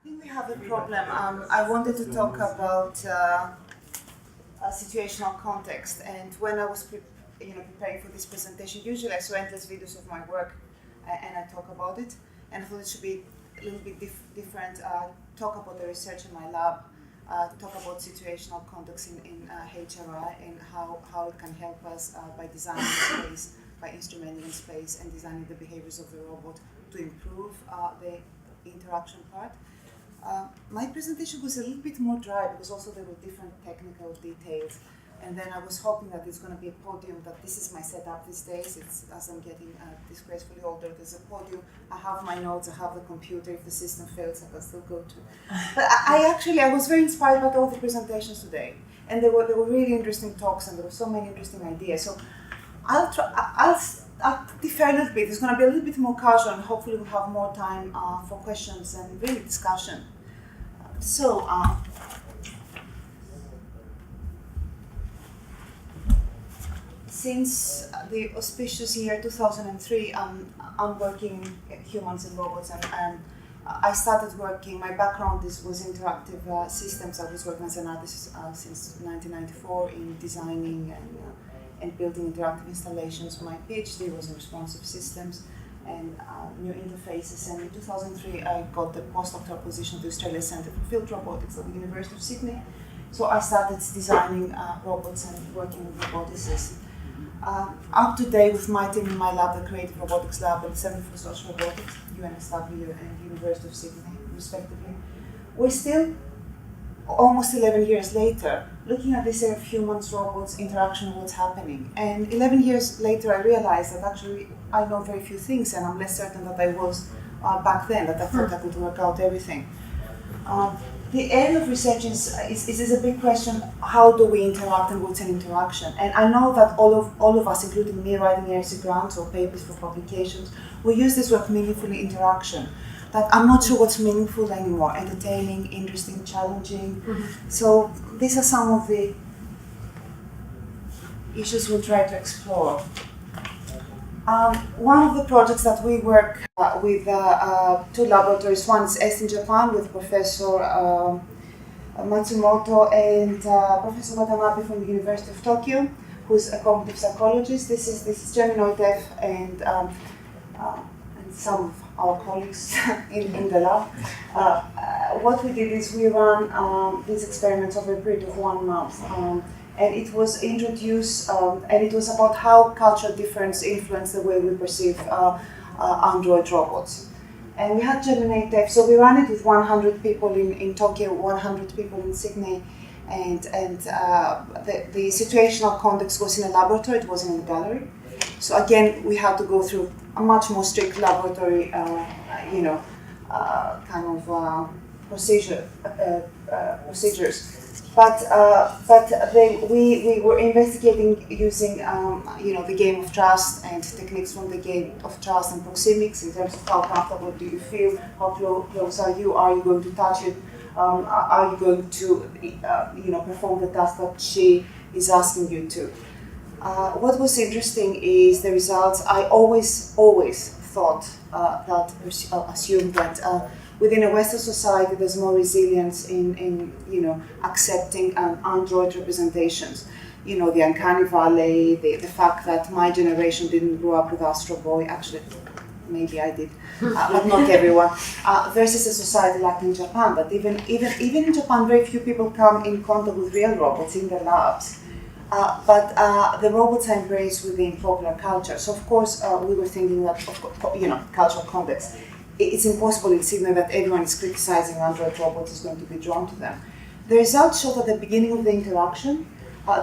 think we have a problem. I wanted to talk about a situational context, and when I was preparing for this presentation, usually I saw endless videos of my work and I talk about it, and I thought it should be a little bit different. Talk about the research in my lab, talk about situational context in HRI and how it can help us by designing space, by instrumenting space and designing the behaviors of the robot to improve the interaction part. My presentation was a little bit more dry because also there were different technical details, and then I was hoping that it's going to be a podium, that this is my setup these days. It's as I'm getting disgracefully older, there's a podium, I have my notes, I have the computer, if the system fails I can still go to. But I was very inspired by all the presentations today, and there were really interesting talks and there were so many interesting ideas. So I'll differ a little bit. It's going to be a little bit more casual, and hopefully we'll have more time for questions and really discussion. Since the auspicious year 2003, I'm working humans and robots, and I started working. My background was interactive systems. I was working as an artist since 1994 in designing and building interactive installations. My PhD was in responsive systems and new interfaces, and in 2003 I got the postdoctoral position at the Australia Centre for Field Robotics at the University of Sydney. So I started designing robots and working with roboticists. Up to date with my team in my lab, the Creative Robotics Lab and Centre for Social Robotics, UNSW and University of Sydney, respectively. We're still, almost 11 years later, looking at this area of humans, robots, interaction, what's happening. And 11 years later, I realized that actually I know very few things, and I'm less certain that I was back then, that I thought I could work out everything. The area of research is a big question: how do we interact and what's an interaction? And I know that all of us, including me writing RC grants or papers for publications, we use this word meaningfully interaction. That I'm not sure what's meaningful anymore: entertaining, interesting, challenging. Mm-hmm. So these are some of the issues we'll try to explore. One of the projects that we work with two laboratories, one is EST in Japan with Professor Matsumoto and Professor Watanabe from the University of Tokyo, who's a cognitive psychologist. This is Geminoid F and some of our colleagues in the lab. What we did is we ran these experiments over a period of 1 month. And it was introduced, and it was about how cultural difference influenced the way we perceive Android robots. And we had Gemini F, so we ran it with 100 people in Tokyo, 100 people in Sydney, and the situational context was in a laboratory, it wasn't in a gallery. So again, we had to go through a much more strict laboratory, procedures. But we were investigating using the game of trust and techniques from the game of trust and proxemics in terms of how comfortable do you feel, how close are you going to touch it, are you going to perform the task that she is asking you to. What was interesting is the results. I always thought assumed that within a Western society, there's more resilience in accepting Android representations. The uncanny valley, the fact that my generation didn't grow up with Astro Boy. Actually, maybe I did, but not everyone. Versus a society like in Japan, that even in Japan, very few people come in contact with real robots in the labs. But the robots are embraced within popular culture. So of course, we were thinking that, cultural context. It's impossible in Sydney that everyone is criticizing Android robots is going to be drawn to them. The results showed at the beginning of the interaction,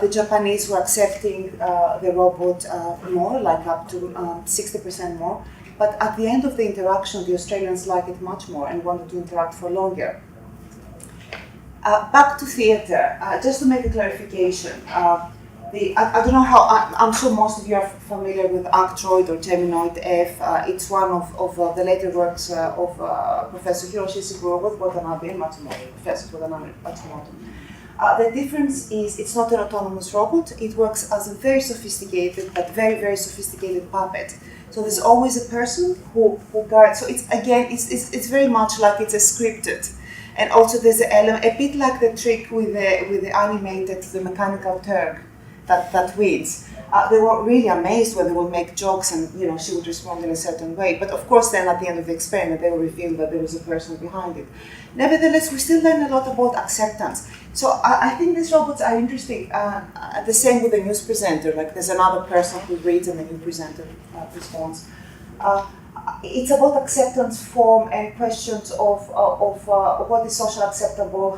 the Japanese were accepting the robot more, like up to 60% more. But at the end of the interaction, the Australians liked it much more and wanted to interact for longer. Back to theatre, just to make a clarification. I don't know how, I'm sure most of you are familiar with Actroid or Geminoid F. It's one of the later works of Professor Hiroshi Ishiguro with Watanabe and Matsumoto, Professor Watanabe and Matsumoto. The difference is it's not an autonomous robot. It works as a very sophisticated, but very, very sophisticated puppet. So there's always a person who guides. So it's very much like it's a scripted And also there's an element, a bit like the trick with the animated, the mechanical Turk that wins. They were really amazed when they would make jokes and she would respond in a certain way. But of course then at the end of the experiment they will reveal that there was a person behind it. Nevertheless, we still learn a lot about acceptance. So I think these robots are interesting. The same with the news presenter, like there's another person who reads and the news presenter responds. It's about acceptance, form, and questions of what is socially acceptable,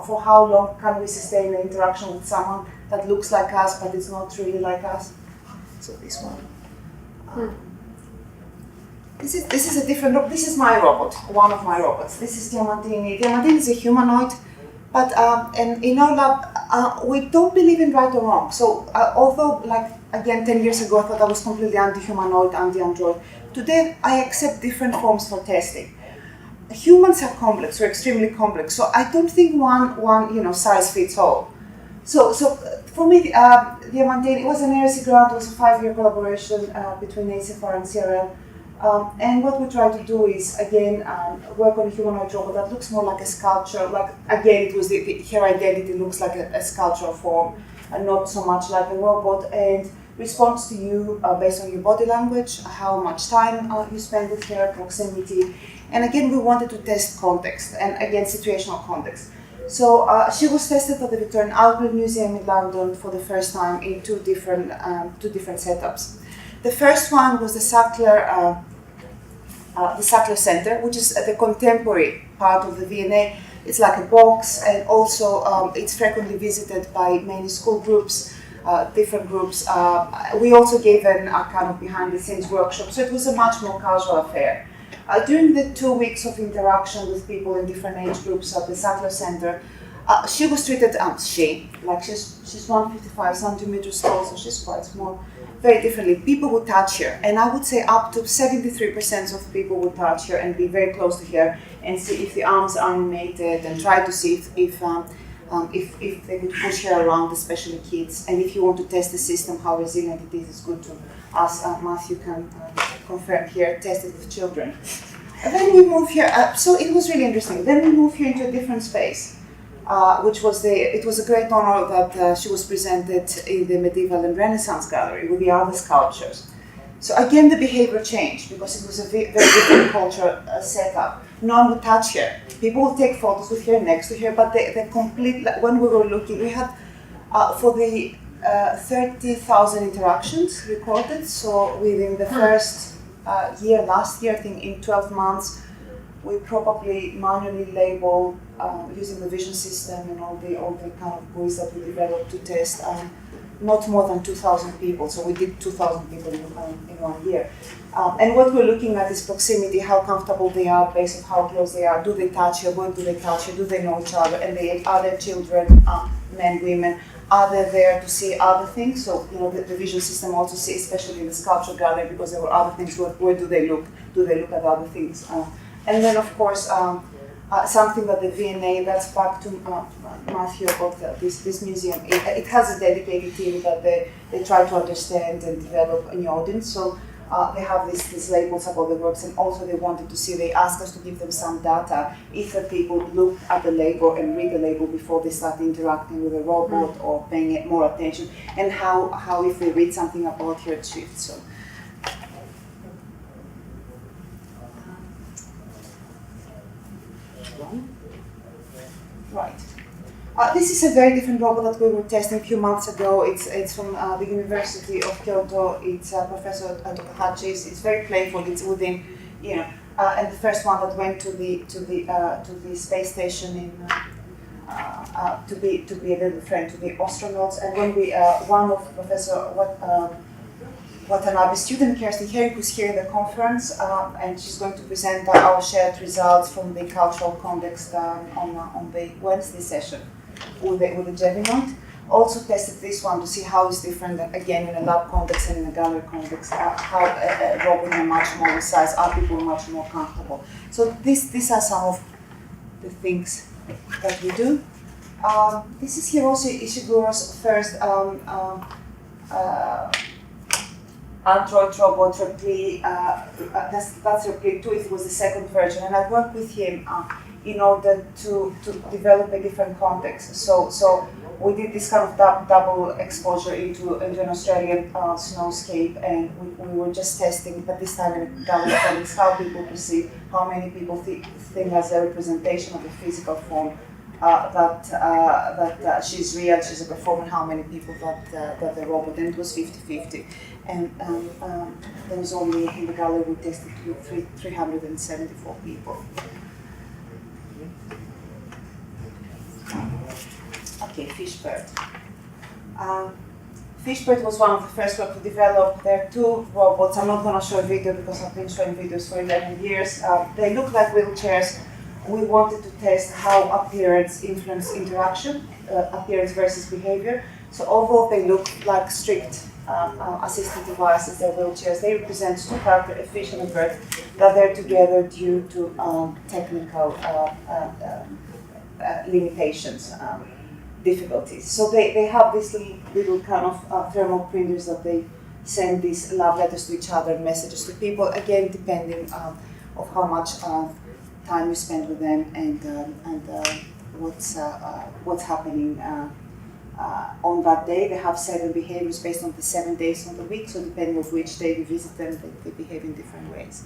for how long can we sustain an interaction with someone that looks like us but is not really like us. So this one. This is a different robot. This is my robot, one of my robots. This is Diamantini. Diamantini is a humanoid, but and in our lab we don't believe in right or wrong. So although, like again, 10 years ago I thought I was completely anti-humanoid, anti-android. Today I accept different forms for testing. Humans are complex, we're extremely complex. So I don't think one size fits all. So for me, Diamantini, it was an RC grant. It was a 5-year collaboration between ACFR and CRL. And what we try to do is, again, work on a humanoid robot that looks more like a sculpture. Like, again, it was her identity looks like a sculptural form, and not so much like a robot, and responds to you based on your body language, how much time you spend with her, proximity. And again, we wanted to test context, and again, situational context. So she was tested at the Victorian Albert Museum in London for the first time in two different setups. The first one was the Sackler Center, which is the contemporary part of the V&A. It's like a box, and also it's frequently visited by many school groups, different groups. We also gave a kind of behind-the-scenes workshop, so it was a much more casual affair. During the 2 weeks of interaction with people in different age groups at the Sackler Center, she was treated, she's 155 centimeters tall, so she's quite small, very differently. People would touch her, and I would say up to 73% of people would touch her and be very close to her and see if the arms are animated and try to see if they would push her around, especially kids. And if you want to test the system, how resilient it is, it's good to, as Matthew can confirm here, test it with children. And then we move here, so it was really interesting. Then we move here into a different space. It was a great honor that she was presented in the Medieval and Renaissance Gallery with the other sculptures. So again, the behavior changed because it was a very different culture setup. No one would touch her. People would take photos with her, next to her, but the complete, when we were looking, we had for the 30,000 interactions recorded. So within the first year, last year, I think in 12 months, we probably manually labeled using the vision system and all the kind of GUIs that we developed to test not more than 2,000 people. So we did 2,000 people in 1 year. And what we're looking at is proximity, how comfortable they are based on how close they are. Do they touch her? When do they touch her? Do they know each other? And are there children, men, women? Are they there to see other things? So the vision system also sees, especially in the sculpture gallery, because there were other things. Where do they look? Do they look at other things? And then, of course, something that the V&A, that's back to Matthew about this museum. It has a dedicated team that they try to understand and develop an audience. So they have these labels about the works, and also they wanted to see, they asked us to give them some data if the people look at the label and read the label before they start interacting with the robot or paying it more attention, and how if they read something about her, it shifts. So. Right. This is a very different robot that we were testing a few months ago. It's from the University of Kyoto. It's Professor Takahachi's. It's very playful. It's within, and the first one that went to the space station in to be a little friend to the astronauts. And when we one of Professor Watanabe's student, Kirsten Herring, who's here in the conference, and she's going to present our shared results from the cultural context on the Wednesday session with the Geminoid. Also tested this one to see how it's different, again, in a lab context and in a gallery context, how a robot in a much smaller size, are people much more comfortable. So these are some of the things that we do. This is Hiroshi Ishiguro's first Android robot, Repli, that's Repli 2, it was the second version, and I worked with him in order to develop a different context. So we did this kind of double exposure into an Australian snowscape, and we were just testing, but this time in gallery context, how people perceive, how many people think as a representation of the physical form that she's real, she's a performer, how many people that the robot, and it was 50-50. And there was only, in the gallery we tested with 374 people. Okay, Fishbird. Fishbird was one of the first ones to develop. There are two robots. I'm not going to show a video because I've been showing videos for 11 years. They look like wheelchairs. We wanted to test how appearance influences interaction, appearance versus behavior. So although they look like strict assistive devices, they're wheelchairs, they represent two characters, a fish and a bird, that they're together due to technical limitations, difficulties. So they have these little kind of thermal printers that they send these love letters to each other, messages to people, again depending of how much time you spend with them and what's happening on that day. They have 7 behaviors based on the 7 days of the week, so depending on which day you visit them, they behave in different ways.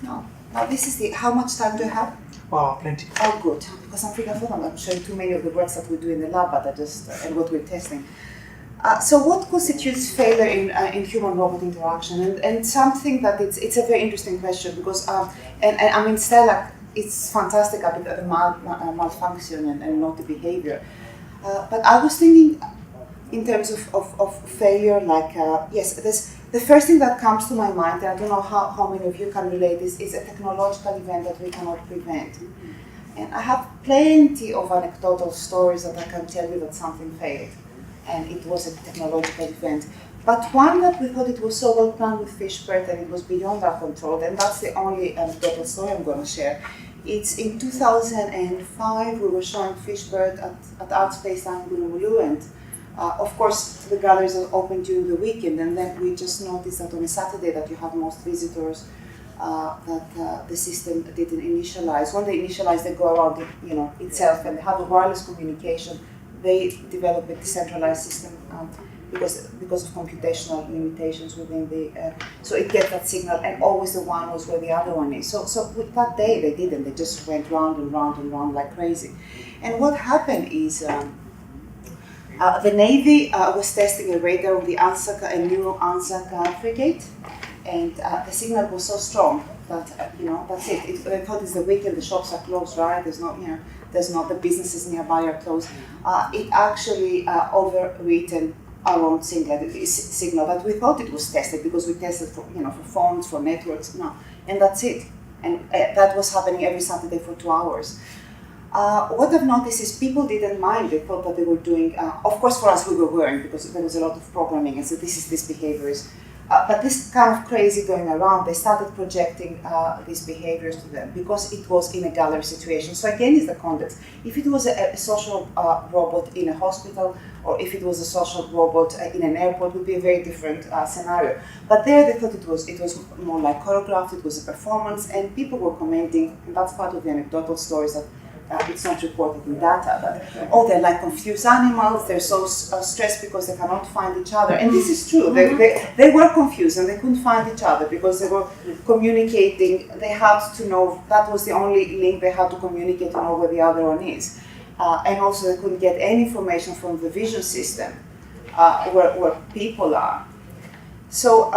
Now this is how much time do you have? Wow, plenty. Oh, good, because I'm afraid I'm showing too many of the works that we do in the lab, but and what we're testing. So what constitutes failure in human-robot interaction? And something that it's a very interesting question because, and I mean, Stella, it's fantastic about the malfunction and not the behavior. But I was thinking in terms of failure, like, yes, the first thing that comes to my mind, and I don't know how many of you can relate, is a technological event that we cannot prevent. Mm-hmm. And I have plenty of anecdotal stories that I can tell you that something failed, and it was a technological event. But one that we thought it was so well planned with Fishbird and it was beyond our control, and that's the only anecdotal story I'm going to share. It's in 2005, we were showing Fishbird at Art Space in Honolulu, and of course the galleries are open during the weekend, and then we just noticed that on a Saturday that you have most visitors, that the system didn't initialize. When they initialize, they go around itself, and they have a wireless communication. They develop a decentralized system because of computational limitations within the, so it gets that signal, and always the one knows where the other one is. So with that day they didn't, they just went round and round and round like crazy. And what happened is the Navy was testing a radar on the a new Anzac frigate, and the signal was so strong that that's it. They thought it's the weekend, the shops are closed, right? There's not the businesses nearby are closed. It actually overwritten our own signal that we thought it was tested because we tested for phones, for networks, and that's it. And that was happening every Saturday for 2 hours. What I've noticed is people didn't mind. They thought that they were doing, of course for us we were worrying because there was a lot of programming, and so this behavior is, but this kind of crazy going around, they started projecting these behaviors to them because it was in a gallery situation. So again, is the context. If it was a social robot in a hospital, or if it was a social robot in an airport, it would be a very different scenario. But there they thought it was more like choreographed, it was a performance, and people were commenting, and that's part of the anecdotal stories that it's not reported in data, but they're like confused animals, they're so stressed because they cannot find each other. And this is true, they were confused and they couldn't find each other because they were communicating, they had to know, that was the only link they had to communicate to know where the other one is. And also they couldn't get any information from the vision system where people are. So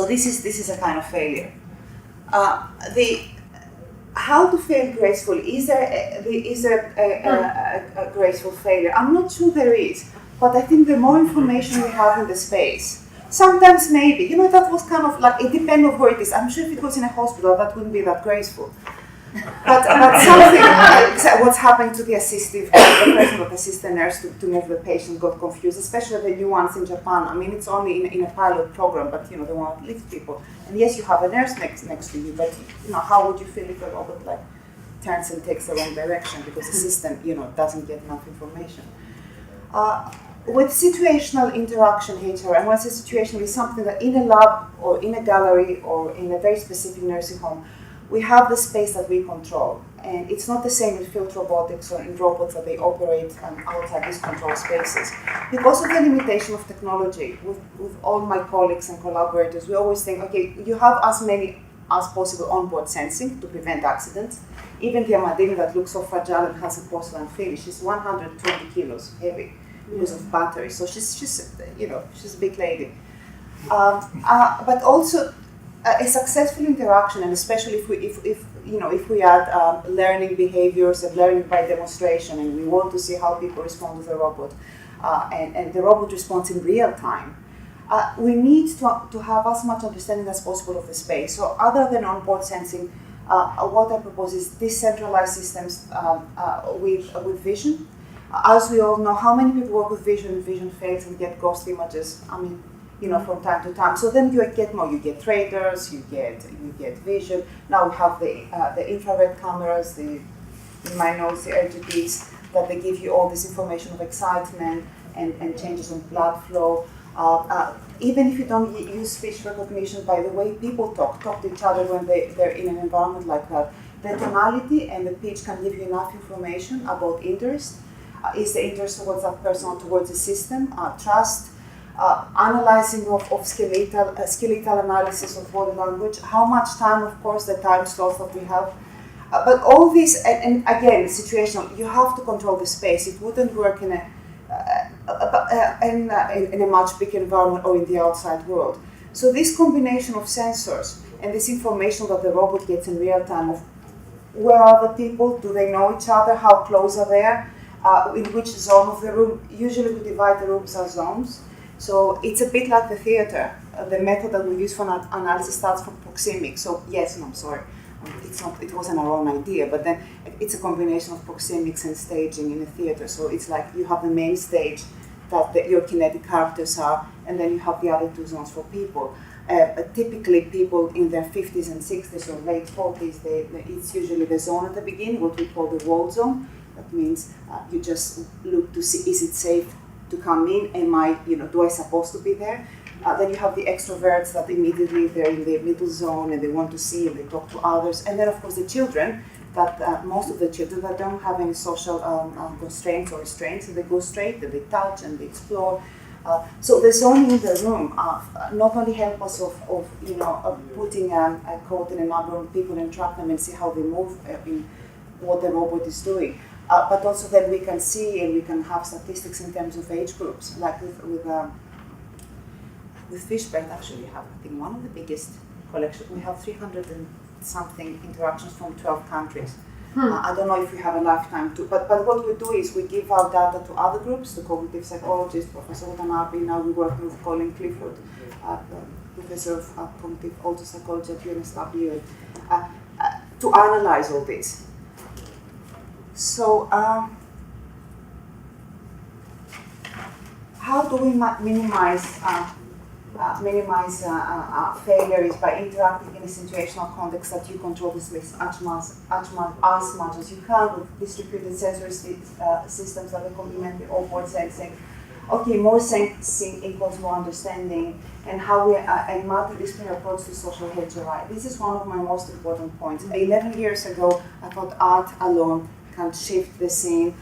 this is a kind of failure. How to fail gracefully? Is there a graceful failure? I'm not sure there is, but I think the more information we have in the space, sometimes maybe, that was kind of like, it depends on where it is. I'm sure if it was in a hospital, that wouldn't be that graceful. But something, what's happening to the assistive, the person that assists the nurse to move the patient got confused, especially the new ones in Japan. I mean, it's only in a pilot program, but they want to lift people. And yes, you have a nurse next to you, but how would you feel if a robot turns and takes the wrong direction because the system, doesn't get enough information? With situational interaction HR, and when I say situational, is something that in a lab or in a gallery or in a very specific nursing home, we have the space that we control. And it's not the same in field robotics or in robots that they operate outside these control spaces. Because of the limitation of technology, with all my colleagues and collaborators, we always think, okay, you have as many as possible onboard sensing to prevent accidents. Even the Armadillo that looks so fragile and has a porcelain finish is 120 kilos heavy because of batteries. So she's a big lady. But also a successful interaction, and especially if we add learning behaviors and learning by demonstration, and we want to see how people respond to the robot, and the robot responds in real time. We need to have as much understanding as possible of the space. So other than onboard sensing, what I propose is decentralized systems with vision. As we all know, how many people work with vision? Vision fails and get ghost images. I mean, from time to time. So then you get more. You get traders. You get vision. Now we have the infrared cameras, in my notes, the RGBs, that they give you all this information of excitement and changes in blood flow. Even if you don't use speech recognition, by the way people talk to each other when they're in an environment like that, the tonality and the pitch can give you enough information about interest. Is the interest towards that person or towards the system? Trust, analyzing of skeletal analysis of body language, how much time, of course, the time slots that we have. But all this, and again, situational, you have to control the space. It wouldn't work in a much bigger environment or in the outside world. So this combination of sensors and this information that the robot gets in real time of where are the people, do they know each other, how close are they, in which zone of the room. Usually we divide the rooms as zones. So it's a bit like the theater. The method that we use for analysis starts from proxemics. So it wasn't our own idea, but then it's a combination of proxemics and staging in a theater. So it's like you have the main stage that your kinetic characters are, and then you have the other two zones for people. Typically people in their 50s and 60s or late 40s, it's usually the zone at the beginning, what we call the wall zone. That means you just look to see, is it safe to come in? Do I supposed to be there? Then you have the extroverts that immediately they're in the middle zone and they want to see and they talk to others. And then of course the children, that most of the children that don't have any social constraints or restraints, and they go straight and they touch and they explore. So the zoning in the room not only help us of putting a code and a number of people and track them and see how they move in what the robot is doing, but also then we can see and we can have statistics in terms of age groups, like with Fishbird. Actually, we have, I think, one of the biggest collections. We have 300 and something interactions from 12 countries. I don't know if we have a lifetime too, but what we do is we give our data to other groups, the cognitive psychologists, Professor Watanabe. Now we work with Colin Clifford, Professor of Cognitive also Psychology at UNSW, to analyze all this. So, how do we minimize failure is by interacting in a situational context that you control the space as much as you can with distributed sensory systems that complement the onboard sensing. Okay, more sensing equals more understanding, and how we a multidisciplinary approach to social HRI. This is one of my most important points. 11 years ago, I thought art alone can shift the scene.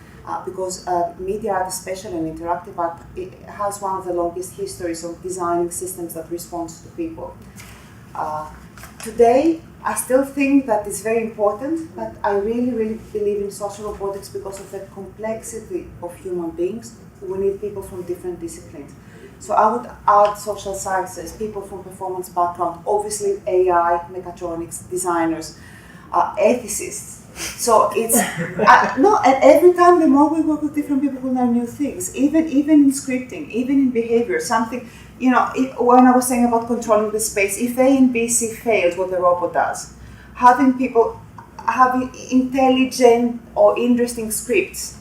Because media art, especially and interactive art, it has one of the longest histories of designing systems that respond to people. Today, I still think that it's very important, but I really, really believe in social robotics because of the complexity of human beings. We need people from different disciplines. So I would add social sciences, people from performance background, obviously AI, mechatronics, designers, ethicists. So it's and every time the more we work with different people, we learn new things. Even in scripting, even in behavior, something. When I was saying about controlling the space, if A and B, C fails, what the robot does, having people having intelligent or interesting scripts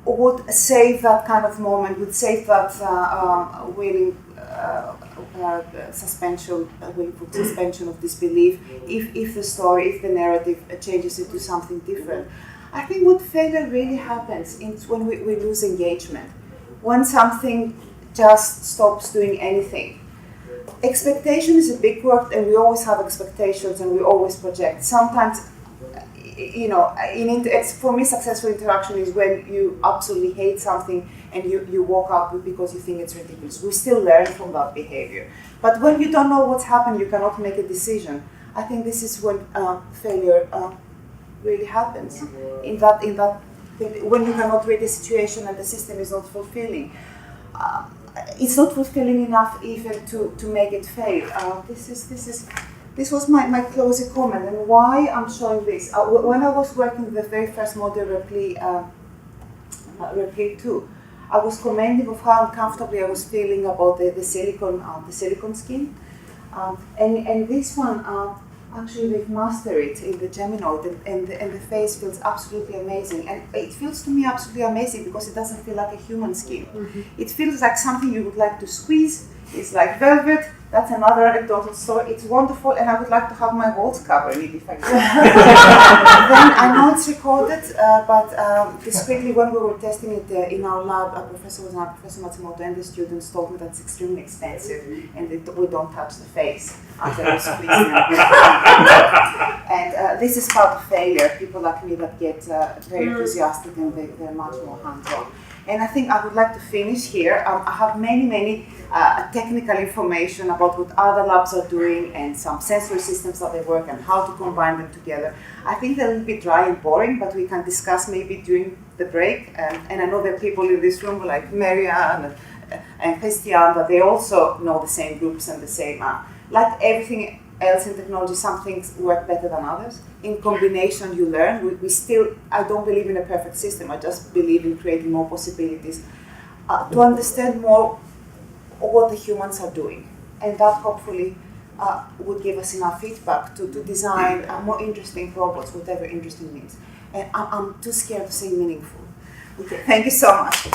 would save that kind of moment, would save that willing suspension of disbelief if the story, if the narrative changes into something different. I think what failure really happens is when we lose engagement, when something just stops doing anything. expectation is a big word, and we always have expectations, and we always project. Sometimes, for me, successful interaction is when you absolutely hate something and you walk out because you think it's ridiculous. We still learn from that behavior. But when you don't know what's happened, you cannot make a decision. I think this is when failure really happens. In that when you cannot read the situation and the system is not fulfilling. It's not fulfilling enough even to make it fail. This was my closing comment, and why I'm showing this. When I was working with the very first model, Repli 2, I was commenting of how uncomfortably I was feeling about the silicon skin, and this one actually they've mastered it in the Geminoid, and the face feels absolutely amazing, and it feels to me absolutely amazing because it doesn't feel like a human skin. Mm-hmm. It feels like something you would like to squeeze. It's like velvet. That's another anecdotal story. It's wonderful, and I would like to have my walls covered if I can. Then I know it's recorded, but discreetly when we were testing it in our lab, Professor Matsumoto and the students told me that's extremely expensive, and we don't touch the face after we squeeze it. And this is part of failure. People like me that get very enthusiastic and they're much more hands-on. And I think I would like to finish here. I have many technical information about what other labs are doing and some sensory systems that they work and how to combine them together. I think they're a little bit dry and boring, but we can discuss maybe during the break. And I know there are people in this room like Marianne and Christian, that they also know the same groups and the same, like everything else in technology, some things work better than others. In combination, you learn. I don't believe in a perfect system. I just believe in creating more possibilities to understand more what the humans are doing. And that hopefully would give us enough feedback to design more interesting robots, whatever interesting means. And I'm too scared to say meaningful. Okay, thank you so much.